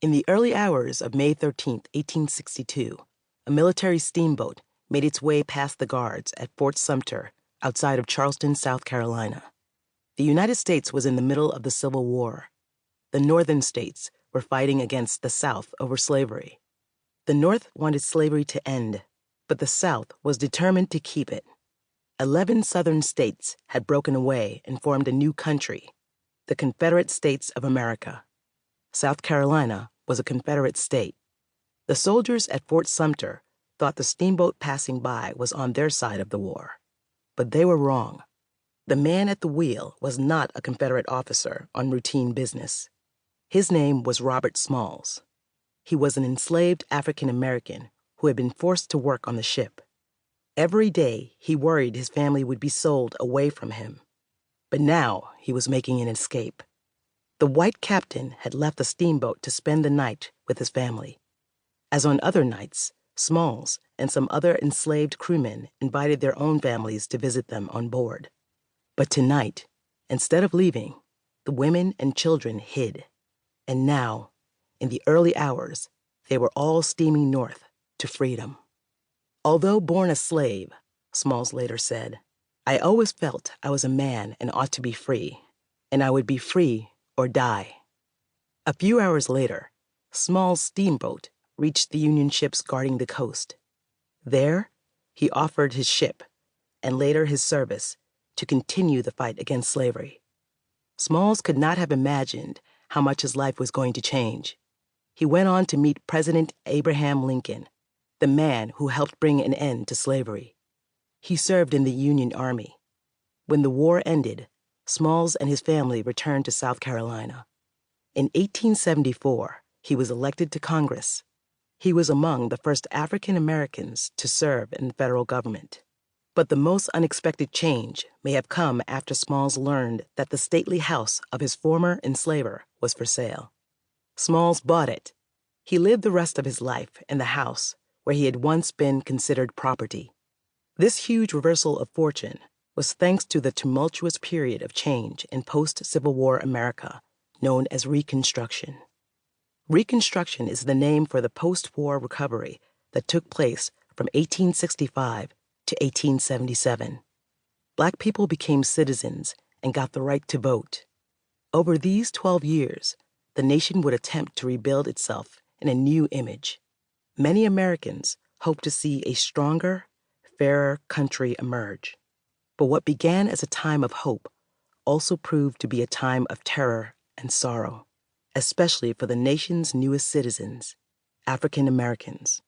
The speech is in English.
In the early hours of May 13, 1862, a military steamboat made its way past the guards at Fort Sumter outside of Charleston, South Carolina. The United States was in the middle of the Civil War. The northern states were fighting against the South over slavery. The North wanted slavery to end, but the South was determined to keep it. 11 southern states had broken away and formed a new country, the Confederate States of America. South Carolina was a Confederate state. The soldiers at Fort Sumter thought the steamboat passing by was on their side of the war. But they were wrong. The man at the wheel was not a Confederate officer on routine business. His name was Robert Smalls. He was an enslaved African American who had been forced to work on the ship. Every day, he worried his family would be sold away from him. But now he was making an escape. The white captain had left the steamboat to spend the night with his family. As on other nights, Smalls and some other enslaved crewmen invited their own families to visit them on board. But tonight, instead of leaving, the women and children hid. And now, in the early hours, they were all steaming north to freedom. Although born a slave, Smalls later said, I always felt I was a man and ought to be free, and I would be free or die. A few hours later, Smalls' steamboat reached the Union ships guarding the coast. There, he offered his ship, and later his service, to continue the fight against slavery. Smalls could not have imagined how much his life was going to change. He went on to meet President Abraham Lincoln, the man who helped bring an end to slavery. He served in the Union Army. When the war ended, Smalls and his family returned to South Carolina. In 1874, he was elected to Congress. He was among the first African Americans to serve in the federal government. But the most unexpected change may have come after Smalls learned that the stately house of his former enslaver was for sale. Smalls bought it. He lived the rest of his life in the house where he had once been considered property. This huge reversal of fortune was thanks to the tumultuous period of change in post-Civil War America, known as Reconstruction. Reconstruction is the name for the post-war recovery that took place from 1865 to 1877. Black people became citizens and got the right to vote. Over these 12 years, the nation would attempt to rebuild itself in a new image. Many Americans hoped to see a stronger, fairer country emerge. But what began as a time of hope also proved to be a time of terror and sorrow, especially for the nation's newest citizens, African Americans.